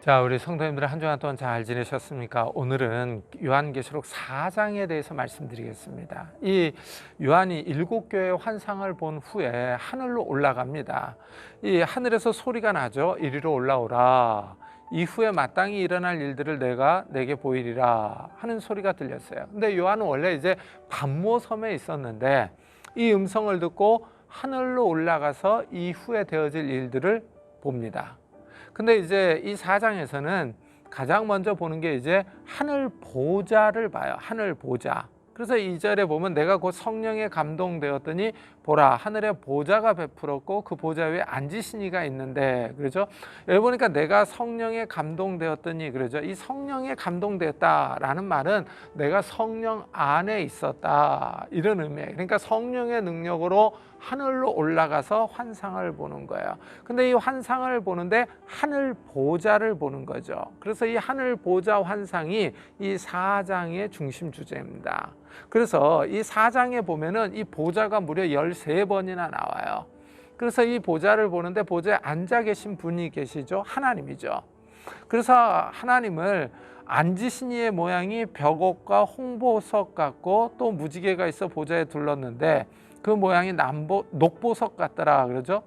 자, 우리 성도님들 한 주간 동안 잘 지내셨습니까? 오늘은 요한계시록 4장에 대해서 말씀드리겠습니다. 이 요한이 7교회의 환상을 본 후에 하늘로 올라갑니다. 이 하늘에서 소리가 나죠. 이리로 올라오라. 이후에 마땅히 일어날 일들을 내가 내게 보이리라 하는 소리가 들렸어요. 근데 요한은 원래 이제 pat모섬에 있었는데 이 음성을 듣고 하늘로 올라가서 이후에 되어질 일들을 봅니다. 근데 이제 이 4장에서는 가장 먼저 보는 게 이제 하늘 보좌를 봐요. 하늘 보좌. 그래서 2절에 보면 내가 곧 성령에 감동되었더니 보라 하늘에 보좌가 베풀었고 그 보좌 위에 앉으신 이가 있는데, 그렇죠? 여기 보니까 내가 성령에 감동되었더니, 그러죠? 이 성령에 감동되었다라는 말은 내가 성령 안에 있었다 이런 의미예요. 그러니까 성령의 능력으로 하늘로 올라가서 환상을 보는 거예요. 근데 이 환상을 보는데 하늘 보좌를 보는 거죠. 그래서 이 하늘 보좌 환상이 이 4장의 중심 주제입니다. 그래서 이 4장에 보면은 이 보좌가 무려 13번이나 나와요. 그래서 이 보좌를 보는데 보좌에 앉아 계신 분이 계시죠. 하나님이죠. 그래서 하나님을 앉으신 이의 모양이 벽옥과 홍보석 같고 또 무지개가 있어 보좌에 둘렀는데 그 모양이 녹보석 같더라, 그러죠.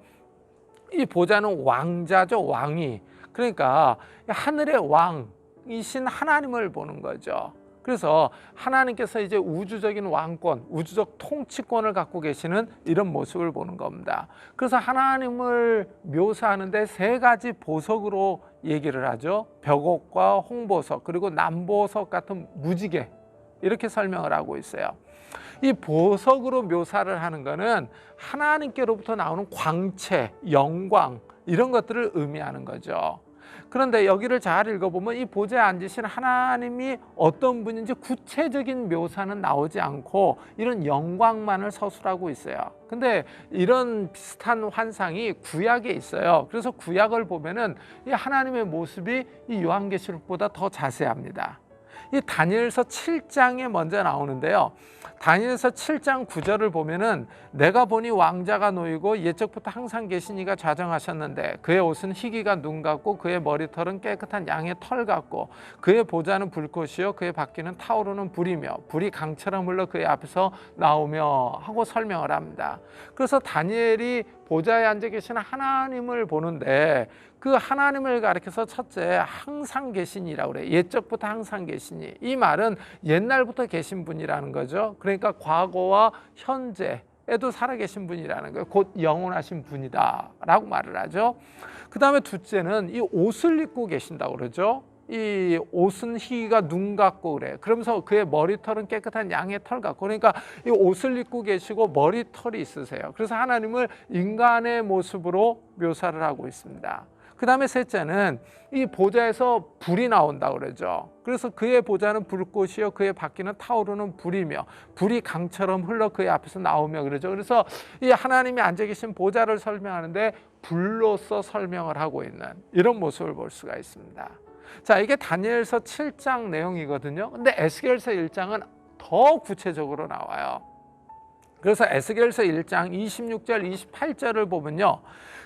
이 보좌는 왕자죠. 왕이. 그러니까 하늘의 왕이신 하나님을 보는 거죠. 그래서 하나님께서 이제 우주적인 왕권, 우주적 통치권을 갖고 계시는 이런 모습을 보는 겁니다. 그래서 하나님을 묘사하는데 3가지 보석으로 얘기를 하죠. 벽옥과 홍보석, 그리고 남보석 같은 무지개, 이렇게 설명을 하고 있어요. 이 보석으로 묘사를 하는 것은 하나님께로부터 나오는 광채, 영광, 이런 것들을 의미하는 거죠. 그런데 여기를 잘 읽어보면 이 보좌에 앉으신 하나님이 어떤 분인지 구체적인 묘사는 나오지 않고 이런 영광만을 서술하고 있어요. 근데 이런 비슷한 환상이 구약에 있어요. 그래서 구약을 보면은 이 하나님의 모습이 이 요한계시록보다 더 자세합니다. 이 다니엘서 7장에 먼저 나오는데요. 다니엘서 7장 9절을 보면은 내가 보니 왕자가 놓이고 옛적부터 항상 계신 이가 좌정하셨는데 그의 옷은 희기가 눈 같고 그의 머리털은 깨끗한 양의 털 같고 그의 보좌는 불꽃이요 그의 바퀴는 타오르는 불이며 불이 강처럼 흘러 그의 앞에서 나오며 하고 설명을 합니다. 그래서 다니엘이 보좌에 앉아 계신 하나님을 보는데 그 하나님을 가리켜서 첫째 항상 계신이라고 그래요. 옛적부터 항상 계시니, 이 말은 옛날부터 계신 분이라는 거죠. 그러니까 과거와 현재에도 살아계신 분이라는 거예요. 곧 영원하신 분이다 라고 말을 하죠. 그 다음에 둘째는 이 옷을 입고 계신다고 그러죠. 이 옷은 희가 눈 같고 그래. 그러면서 그의 머리털은 깨끗한 양의 털 같고, 그러니까 이 옷을 입고 계시고 머리털이 있으세요. 그래서 하나님을 인간의 모습으로 묘사를 하고 있습니다. 그 다음에 셋째는 이 보좌에서 불이 나온다고 그러죠. 그래서 그의 보좌는 불꽃이요 그의 바퀴는 타오르는 불이며 불이 강처럼 흘러 그의 앞에서 나오며 그러죠. 그래서 이 하나님이 앉아 계신 보좌를 설명하는데 불로서 설명을 하고 있는 이런 모습을 볼 수가 있습니다. 자, 이게 다니엘서 7장 내용이거든요. 근데 에스겔서 1장은 더 구체적으로 나와요. 그래서 에스겔서 1장 26절 28절을 보면요,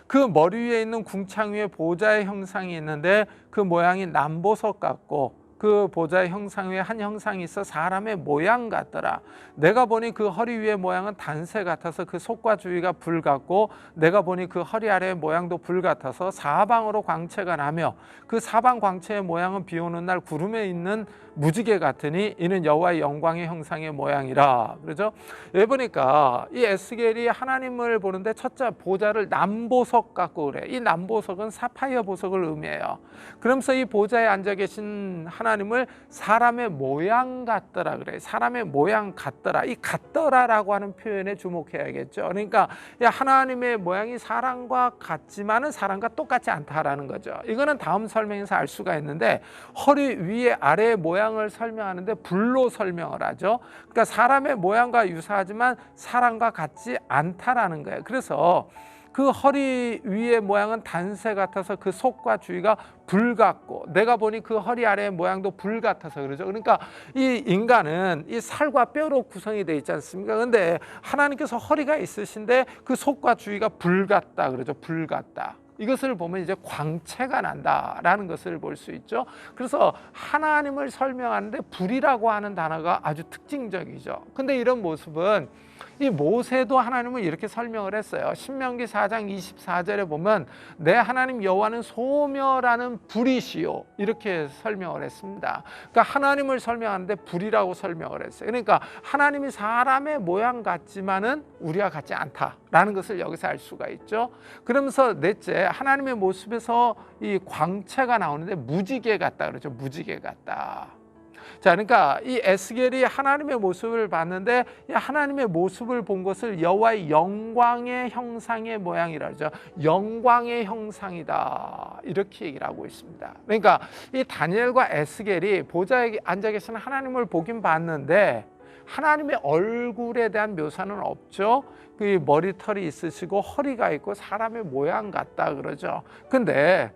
그 머리 위에 있는 궁창 위에 보좌의 형상이 있는데 그 모양이 남보석 같고 그 보좌의 형상 위에 한 형상이 있어 사람의 모양 같더라. 내가 보니 그 허리 위의 모양은 단새 같아서 그 속과 주위가 불 같고 내가 보니 그 허리 아래의 모양도 불 같아서 사방으로 광채가 나며 그 사방 광채의 모양은 비 오는 날 구름에 있는 무지개 같으니 이는 여호와의 영광의 형상의 모양이라. 그렇죠? 여기 보니까 이 에스겔이 하나님을 보는데 첫째 보좌를 남보석 같고 그래. 이 남보석은 사파이어 보석을 의미해요. 그러면서 이 보좌에 앉아 계신 하나님을 사람의 모양 같더라 그래. 사람의 모양 같더라. 이 같더라라고 하는 표현에 주목해야겠죠. 그러니까 하나님의 모양이 사람과 같지만은 사람과 똑같지 않다라는 거죠. 이거는 다음 설명에서 알 수가 있는데 허리 위에 아래의 모양을 설명하는데 불로 설명을 하죠. 그러니까 사람의 모양과 유사하지만 사람과 같지 않다라는 거예요. 그래서 그 허리 위의 모양은 단새 같아서 그 속과 주위가 불 같고 내가 보니 그 허리 아래의 모양도 불 같아서 그러죠. 그러니까 이 인간은 이 살과 뼈로 구성이 되어 있지 않습니까? 그런데 하나님께서 허리가 있으신데 그 속과 주위가 불 같다 그러죠. 불 같다. 이것을 보면 이제 광채가 난다라는 것을 볼 수 있죠. 그래서 하나님을 설명하는데 불이라고 하는 단어가 아주 특징적이죠. 근데 이런 모습은 이 모세도 하나님을 이렇게 설명을 했어요. 신명기 4장 24절에 보면 내 하나님 여호와는 소멸하는 불이시요, 이렇게 설명을 했습니다. 그러니까 하나님을 설명하는데 불이라고 설명을 했어요. 그러니까 하나님이 사람의 모양 같지만은 우리와 같지 않다라는 것을 여기서 알 수가 있죠. 그러면서 넷째, 하나님의 모습에서 이 광채가 나오는데 무지개 같다 그러죠. 무지개 같다. 자, 그러니까 이 에스겔이 하나님의 모습을 봤는데 이 하나님의 모습을 본 것을 여호와의 영광의 형상의 모양이라 그러죠. 영광의 형상이다, 이렇게 얘기를 하고 있습니다. 그러니까 이 다니엘과 에스겔이 보좌에 앉아 계시는 하나님을 보긴 봤는데 하나님의 얼굴에 대한 묘사는 없죠. 그 머리털이 있으시고 허리가 있고 사람의 모양 같다 그러죠. 근데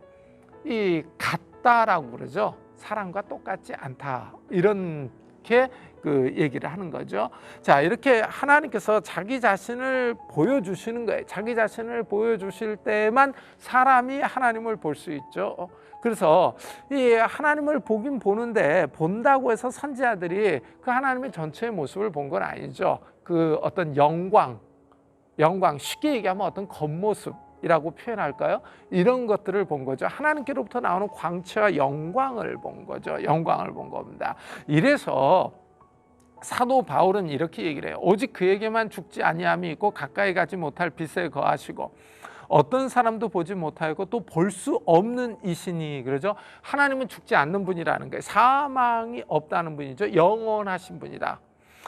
이 같다라고 그러죠. 사람과 똑같지 않다, 이렇게 그 얘기를 하는 거죠. 자, 이렇게 하나님께서 자기 자신을 보여주시는 거예요. 자기 자신을 보여주실 때만 사람이 하나님을 볼 수 있죠. 그래서 이 하나님을 보긴 보는데 본다고 해서 선지자들이 그 하나님의 전체의 모습을 본 건 아니죠. 그 어떤 영광, 쉽게 얘기하면 어떤 겉모습 이라고 표현할까요? 이런 것들을 본 거죠. 하나님께로부터 나오는 광채와 영광을 본 거죠. 영광을 본 겁니다. 이래서 사도 바울은 이렇게 얘기를 해요. 오직 그에게만 죽지 아니함이 있고 가까이 가지 못할 빛에 거하시고 어떤 사람도 보지 못하고 또 볼 수 없는 이시니, 그러죠. 하나님은 죽지 않는 분이라는 거예요. 사망이 없다는 분이죠. 영원하신 분이다.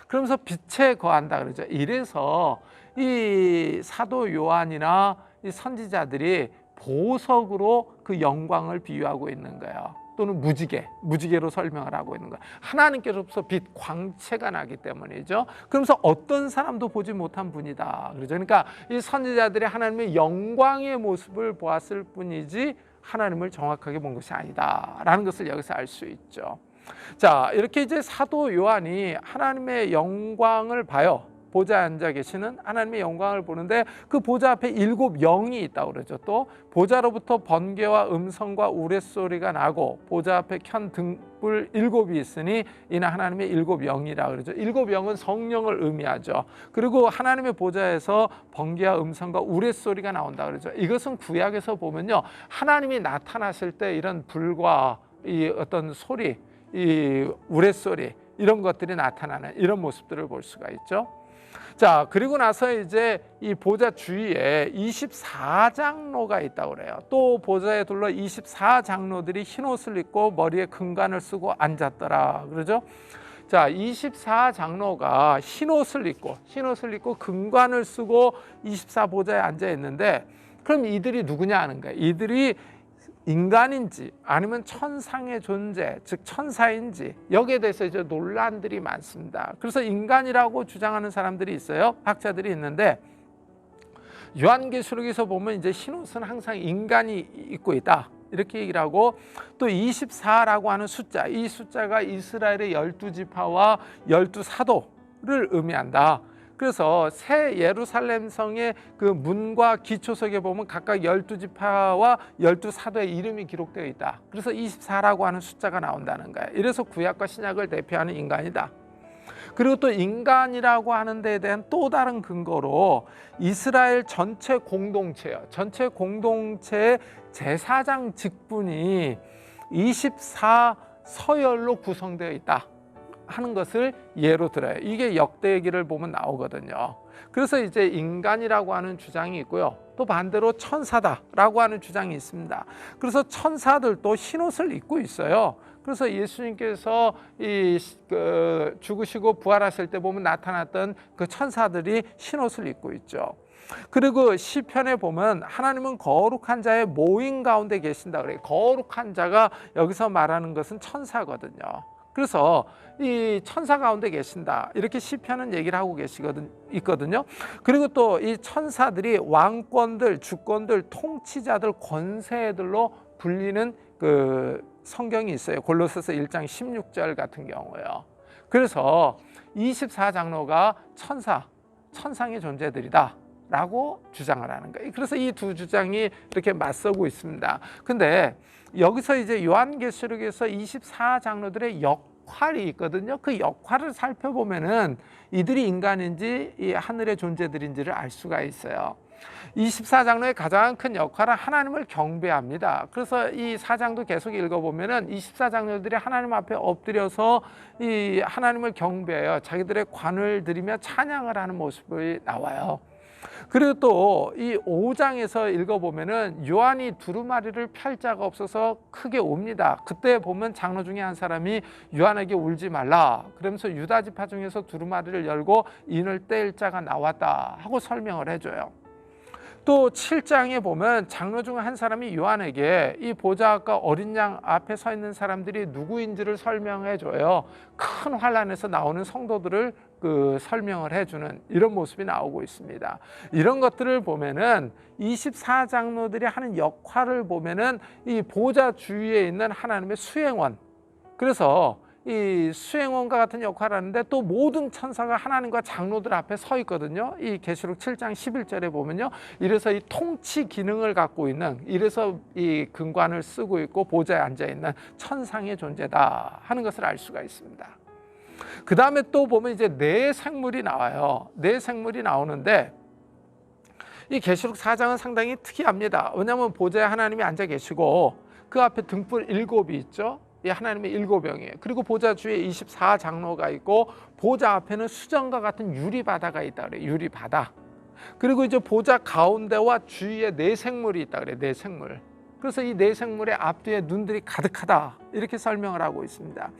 그러면서 빛에 거한다 그러죠. 이래서 이 사도 요한이나 이 선지자들이 보석으로 그 영광을 비유하고 있는 거예요. 또는 무지개로 설명을 하고 있는 거예요. 하나님께로부터 빛, 광채가 나기 때문이죠. 그러면서 어떤 사람도 보지 못한 분이다 그러죠. 그러니까 이 선지자들이 하나님의 영광의 모습을 보았을 뿐이지 하나님을 정확하게 본 것이 아니다라는 것을 여기서 알 수 있죠. 자, 이렇게 이제 사도 요한이 하나님의 영광을 봐요. 보좌에 앉아 계시는 하나님의 영광을 보는데 그 보좌 앞에 7 영이 있다고 그러죠. 또 보좌로부터 번개와 음성과 우레소리가 나고 보좌 앞에 켠 등불 7이 있으니 이는 하나님의 7 영이라 그러죠. 7 영은 성령을 의미하죠. 그리고 하나님의 보좌에서 번개와 음성과 우레소리가 나온다 그러죠. 이것은 구약에서 보면요, 하나님이 나타나실 때 이런 불과 이 어떤 소리, 이 우레소리, 이런 것들이 나타나는 이런 모습들을 볼 수가 있죠. 자, 그리고 나서 이제 이 보좌 주위에 24장로가 있다고 그래요. 또 보좌에 둘러 24장로들이 흰 옷을 입고 머리에 금관을 쓰고 앉았더라 그러죠. 자, 24장로가 흰 옷을 입고 금관을 쓰고 24보좌에 앉아 있는데, 그럼 이들이 누구냐 하는 거예요. 이들이 인간인지 아니면 천상의 존재, 즉 천사인지, 여기에 대해서 이제 논란들이 많습니다. 그래서 인간이라고 주장하는 사람들이 있어요. 학자들이 있는데, 요한계시록에서 보면 이제 흰옷은 항상 인간이 입고 있다, 이렇게 얘기를 하고, 또 24라고 하는 숫자, 이 숫자가 이스라엘의 12지파와 12사도를 의미한다. 그래서 새 예루살렘 성의 그 문과 기초석에 보면 각각 12지파와 12사도의 이름이 기록되어 있다. 그래서 24라고 하는 숫자가 나온다는 거예요. 이래서 구약과 신약을 대표하는 인간이다. 그리고 또 인간이라고 하는 데에 대한 또 다른 근거로 이스라엘 전체 공동체예요. 전체 공동체의 제사장 직분이 24 서열로 구성되어 있다 하는 것을 예로 들어요. 이게 역대기를 보면 나오거든요. 그래서 이제 인간이라고 하는 주장이 있고요. 또 반대로 천사다라고 하는 주장이 있습니다. 그래서 천사들도 흰옷을 입고 있어요. 그래서 예수님께서 죽으시고 부활하실 때 보면 나타났던 그 천사들이 흰옷을 입고 있죠. 그리고 시편에 보면 하나님은 거룩한 자의 모임 가운데 계신다 그래요. 거룩한 자가 여기서 말하는 것은 천사거든요. 그래서 이 천사 가운데 계신다, 이렇게 시편은 얘기를 하고 있거든요. 그리고 또 이 천사들이 왕권들, 주권들, 통치자들, 권세들로 불리는 그 성경이 있어요. 골로새서 1장 16절 같은 경우요. 그래서 24장로가 천상의 존재들이다, 라고 주장을 하는 거예요. 그래서 이 두 주장이 이렇게 맞서고 있습니다. 근데 여기서 이제 요한계시록에서 24장로들의 역할이 있거든요. 그 역할을 살펴보면은 이들이 인간인지 이 하늘의 존재들인지를 알 수가 있어요. 24장로의 가장 큰 역할은 하나님을 경배합니다. 그래서 이 4장도 계속 읽어보면은 24장로들이 하나님 앞에 엎드려서 이 하나님을 경배해요. 자기들의 관을 들이며 찬양을 하는 모습이 나와요. 그리고 또 이 5장에서 읽어보면은 요한이 두루마리를 펼 자가 없어서 크게 옵니다. 그때 보면 장로 중에 한 사람이 요한에게 울지 말라 그러면서 유다 지파 중에서 두루마리를 열고 인을 뗄 자가 나왔다 하고 설명을 해줘요. 또 7장에 보면 장로 중 한 사람이 요한에게 이 보좌과 어린 양 앞에 서 있는 사람들이 누구인지를 설명해 줘요. 큰 환란에서 나오는 성도들을 설명을 해주는 이런 모습이 나오고 있습니다. 이런 것들을 보면은 24장로들이 하는 역할을 보면은 이 보좌 주위에 있는 하나님의 수행원, 그래서 이 수행원과 같은 역할을 하는데 또 모든 천사가 하나님과 장로들 앞에 서 있거든요. 이 계시록 7장 11절에 보면요. 이래서 이 통치 기능을 갖고 있는, 이래서 이 금관을 쓰고 있고 보좌에 앉아 있는 천상의 존재다 하는 것을 알 수가 있습니다. 그 다음에 또 보면 이제 네 생물이 나와요. 네 생물이 나오는데 이 계시록 4장은 상당히 특이합니다. 왜냐하면 보좌에 하나님이 앉아 계시고 그 앞에 등불 7이 있죠. 이 하나님의 7병이에요. 그리고 보좌 주위에 24장로가 있고 보좌 앞에는 수정과 같은 유리바다가 있다 그래요. 유리바다. 그리고 이제 보좌 가운데와 주위에 네 생물이 있다 그래요. 네 생물. 그래서 이 네 생물의 앞뒤에 눈들이 가득하다 이렇게 설명을 하고 있습니다.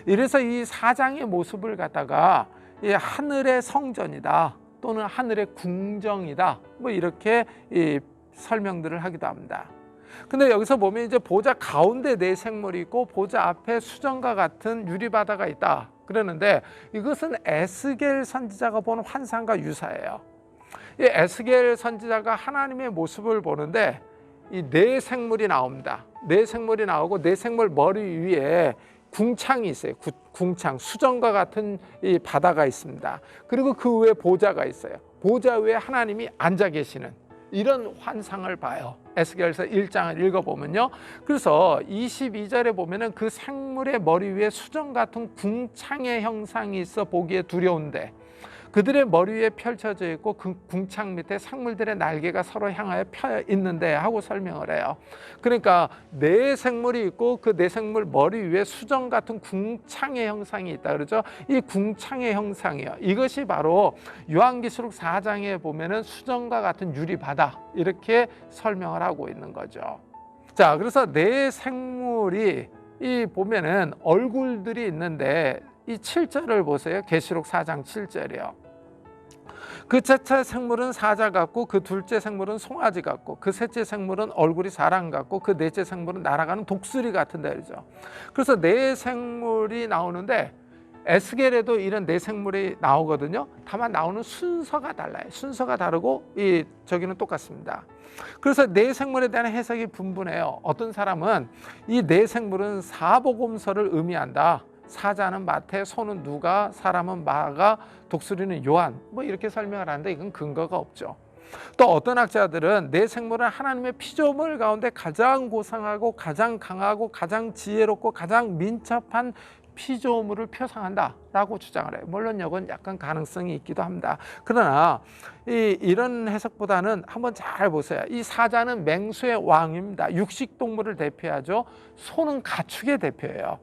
이래서 이 4장의 모습을 갖다가 이 하늘의 성전이다 또는 하늘의 궁정이다 뭐 이렇게 이 설명들을 하기도 합니다. 근데 여기서 보면 이제 보좌 가운데 네 생물이 있고 보좌 앞에 수정과 같은 유리바다가 있다 그러는데 이것은 에스겔 선지자가 본 환상과 유사해요. 이 에스겔 선지자가 하나님의 모습을 보는데 이 네 생물이 나옵니다. 네 생물이 나오고 네 생물 머리 위에 궁창이 있어요. 궁창, 수정과 같은 이 바다가 있습니다. 그리고 그 위에 보좌가 있어요. 보좌 위에 하나님이 앉아 계시는 이런 환상을 봐요. 에스겔서 1장을 읽어보면요. 그래서 22절에 보면은 그 생물의 머리 위에 수정 같은 궁창의 형상이 있어 보기에 두려운데 그들의 머리 위에 펼쳐져 있고 그 궁창 밑에 생물들의 날개가 서로 향하여 펴 있는데 하고 설명을 해요. 그러니까 네 생물이 있고 그 네 생물 머리 위에 수정 같은 궁창의 형상이 있다 그러죠. 이 궁창의 형상이요. 이것이 바로 요한계시록 4장에 보면은 수정과 같은 유리바다 이렇게 설명을 하고 있는 거죠. 자, 그래서 네 생물이 이 보면은 얼굴들이 있는데 이 7절을 보세요. 계시록 4장 7절이요. 그 첫째 생물은 사자 같고 그 둘째 생물은 송아지 같고 그 셋째 생물은 얼굴이 사람 같고 그 넷째 생물은 날아가는 독수리 같은 데죠. 그래서 네 생물이 나오는데 에스겔에도 이런 네 생물이 나오거든요. 다만 나오는 순서가 달라요. 순서가 다르고 이 저기는 똑같습니다. 그래서 네 생물에 대한 해석이 분분해요. 어떤 사람은 이 네 생물은 사복음서를 의미한다. 사자는 마태, 소는 누가, 사람은 마가, 독수리는 요한 뭐 이렇게 설명을 하는데 이건 근거가 없죠. 또 어떤 학자들은 네 생물은 하나님의 피조물 가운데 가장 고상하고 가장 강하고 가장 지혜롭고 가장 민첩한 피조물을 표상한다라고 주장을 해요. 물론 이건 약간 가능성이 있기도 합니다. 그러나 이런 해석보다는 한번 잘 보세요. 이 사자는 맹수의 왕입니다. 육식동물을 대표하죠. 소는 가축의 대표예요.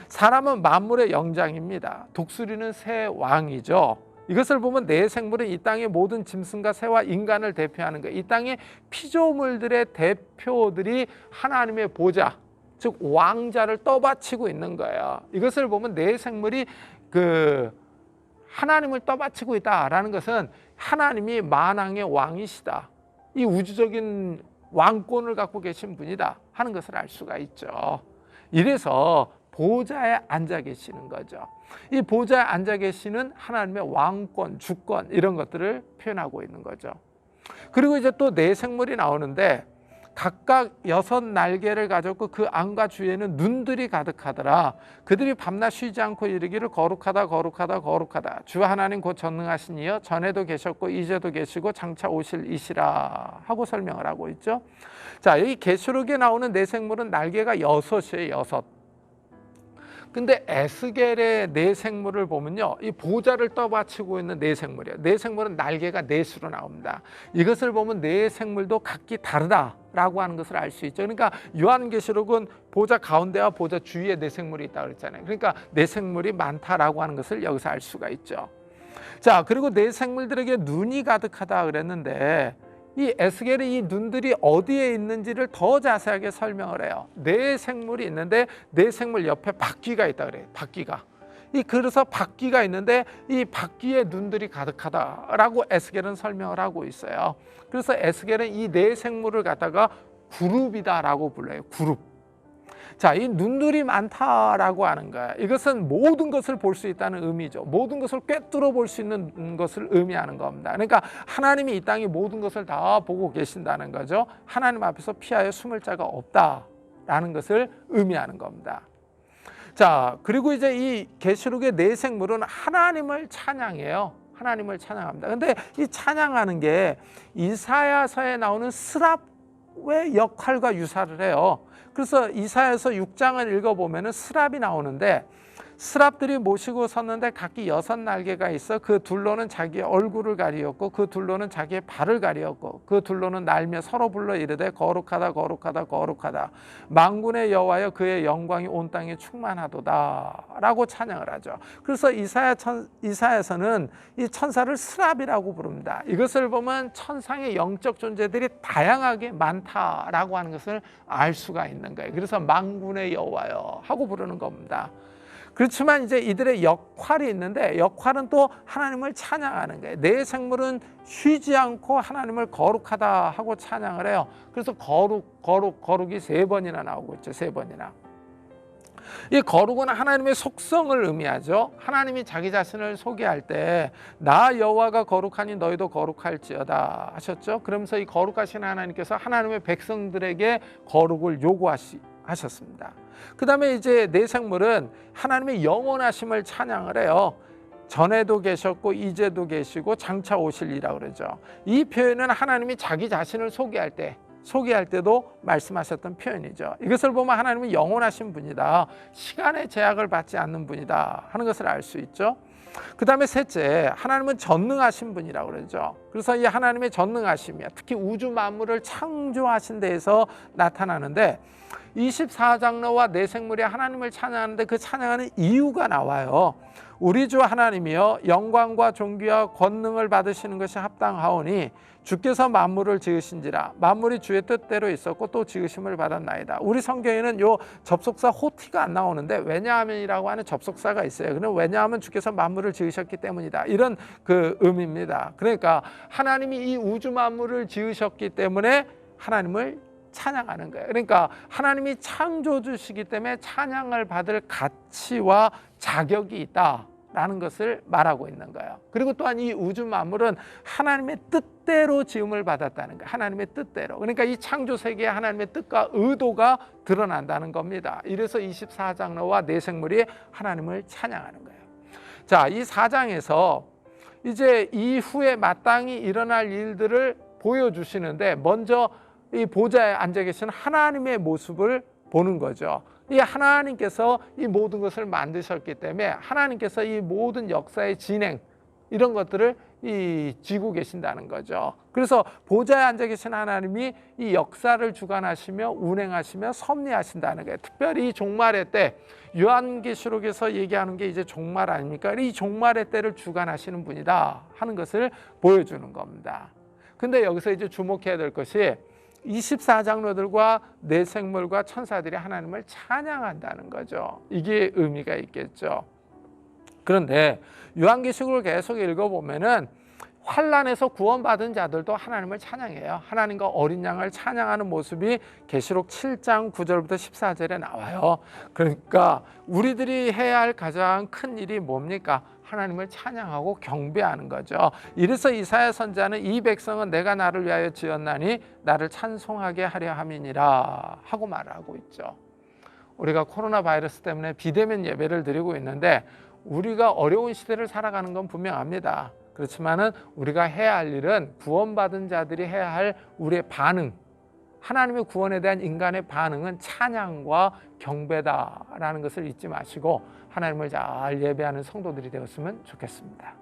사람은 만물의 영장입니다. 독수리는 새 왕이죠. 이것을 보면 네 생물은 이 땅의 모든 짐승과 새와 인간을 대표하는 거예요. 이 땅의 피조물들의 대표들이 하나님의 보좌, 즉 왕자를 떠받치고 있는 거예요. 이것을 보면 네 생물이 하나님을 떠받치고 있다라는 것은 하나님이 만왕의 왕이시다. 이 우주적인 왕권을 갖고 계신 분이다 하는 것을 알 수가 있죠. 이래서 보좌에 앉아 계시는 거죠. 이 보좌에 앉아 계시는 하나님의 왕권, 주권 이런 것들을 표현하고 있는 거죠. 그리고 이제 또 네 생물이 나오는데 각각 6날개를 가졌고 그 안과 주위에는 눈들이 가득하더라. 그들이 밤낮 쉬지 않고 이르기를 거룩하다 거룩하다 거룩하다. 주 하나님 곧 전능하신 이여 전에도 계셨고 이제도 계시고 장차 오실 이시라 하고 설명을 하고 있죠. 자, 이 계시록에 나오는 네 생물은 날개가 6이에요. 6. 근데 에스겔의 네 생물을 보면요, 이 보좌를 떠받치고 있는 네 생물이에요. 네 생물은 날개가 넷으로 나옵니다. 이것을 보면 네 생물도 각기 다르다라고 하는 것을 알 수 있죠. 그러니까 요한계시록은 보좌 가운데와 보좌 주위에 네 생물이 있다 그랬잖아요. 그러니까 네 생물이 많다라고 하는 것을 여기서 알 수가 있죠. 자, 그리고 네 생물들에게 눈이 가득하다 그랬는데 이 에스겔의 이 눈들이 어디에 있는지를 더 자세하게 설명을 해요. 네 생물이 있는데 네 생물 옆에 바퀴가 있다 그래요. 바퀴가. 그래서 바퀴가 있는데 이 바퀴에 눈들이 가득하다라고 에스겔은 설명을 하고 있어요. 그래서 에스겔은 이 네 생물을 갖다가 그룹이다라고 불러요. 그룹. 자, 이 눈들이 많다라고 하는 거야. 이것은 모든 것을 볼 수 있다는 의미죠. 모든 것을 꿰뚫어 볼 수 있는 것을 의미하는 겁니다. 그러니까 하나님이 이 땅의 모든 것을 다 보고 계신다는 거죠. 하나님 앞에서 피하여 숨을 자가 없다라는 것을 의미하는 겁니다. 자, 그리고 이제 이 계시록의 네 생물은 하나님을 찬양해요. 하나님을 찬양합니다. 근데 이 찬양하는 게 이사야서에 나오는 스랍의 역할과 유사를 해요. 그래서 이사야서 6장을 읽어보면 스랍이 나오는데 스랍들이 모시고 섰는데 각기 6날개가 있어 그 둘로는 자기의 얼굴을 가리었고 그 둘로는 자기의 발을 가리었고 그 둘로는 날며 서로 불러 이르되 거룩하다 거룩하다 거룩하다 만군의 여호와여 그의 영광이 온 땅에 충만하도다 라고 찬양을 하죠. 그래서 이사야서는 이 천사를 스랍이라고 부릅니다. 이것을 보면 천상의 영적 존재들이 다양하게 많다라고 하는 것을 알 수가 있는 거예요. 그래서 만군의 여호와여 하고 부르는 겁니다. 그렇지만 이제 이들의 역할이 있는데 역할은 또 하나님을 찬양하는 거예요. 네 생물은 쉬지 않고 하나님을 거룩하다 하고 찬양을 해요. 그래서 거룩이 3번이나 나오고 있죠. 3번이나. 이 거룩은 하나님의 속성을 의미하죠. 하나님이 자기 자신을 소개할 때 나 여호와가 거룩하니 너희도 거룩할지어다 하셨죠. 그러면서 이 거룩하신 하나님께서 하나님의 백성들에게 거룩을 요구하셨습니다. 그 다음에 이제 네 생물은 하나님의 영원하심을 찬양을 해요. 전에도 계셨고 이제도 계시고 장차 오실이라 그러죠. 이 표현은 하나님이 자기 자신을 소개할 때도 말씀하셨던 표현이죠. 이것을 보면 하나님은 영원하신 분이다. 시간의 제약을 받지 않는 분이다 하는 것을 알 수 있죠. 그 다음에 셋째, 하나님은 전능하신 분이라고 그러죠. 그래서 이 하나님의 전능하심이야. 특히 우주 만물을 창조하신 데에서 나타나는데 24장로와 네 생물이 하나님을 찬양하는데 그 찬양하는 이유가 나와요. 우리 주 하나님이여 영광과 존귀와 권능을 받으시는 것이 합당하오니 주께서 만물을 지으신지라 만물이 주의 뜻대로 있었고 또 지으심을 받았나이다. 우리 성경에는 요 접속사 호티가 안 나오는데 왜냐하면이라고 하는 접속사가 있어요. 그럼 왜냐하면 주께서 만물을 지으셨기 때문이다. 이런 그 의미입니다. 그러니까 하나님이 이 우주 만물을 지으셨기 때문에 하나님을 찬양하는 거예요. 그러니까 하나님이 창조주시기 때문에 찬양을 받을 가치와 자격이 있다라는 것을 말하고 있는 거예요. 그리고 또한 이 우주 만물은 하나님의 뜻대로 지음을 받았다는 거예요. 하나님의 뜻대로. 그러니까 이 창조 세계에 하나님의 뜻과 의도가 드러난다는 겁니다. 이래서 24장로와 네 생물이 하나님을 찬양하는 거예요. 자, 이 4장에서 이제 이후에 마땅히 일어날 일들을 보여주시는데 먼저 이 보좌에 앉아 계신 하나님의 모습을 보는 거죠. 이 하나님께서 이 모든 것을 만드셨기 때문에 하나님께서 이 모든 역사의 진행 이런 것들을 쥐고 계신다는 거죠. 그래서 보좌에 앉아 계신 하나님이 이 역사를 주관하시며 운행하시며 섭리하신다는 거예요. 특별히 이 종말의 때 요한계시록에서 얘기하는 게 이제 종말 아닙니까? 이 종말의 때를 주관하시는 분이다 하는 것을 보여주는 겁니다. 근데 여기서 이제 주목해야 될 것이 24장로들과 네 생물과 천사들이 하나님을 찬양한다는 거죠. 이게 의미가 있겠죠. 그런데 요한계시록을 계속 읽어보면은 환난에서 구원받은 자들도 하나님을 찬양해요. 하나님과 어린 양을 찬양하는 모습이 계시록 7장 9절부터 14절에 나와요. 그러니까 우리들이 해야 할 가장 큰 일이 뭡니까? 하나님을 찬양하고 경배하는 거죠. 이래서 이사야 선지자는 이 백성은 내가 나를 위하여 지었나니 나를 찬송하게 하려 함이니라 하고 말하고 있죠. 우리가 코로나 바이러스 때문에 비대면 예배를 드리고 있는데 우리가 어려운 시대를 살아가는 건 분명합니다. 그렇지만은 우리가 해야 할 일은 구원받은 자들이 해야 할 우리의 반응, 하나님의 구원에 대한 인간의 반응은 찬양과 경배다라는 것을 잊지 마시고 하나님을 잘 예배하는 성도들이 되었으면 좋겠습니다.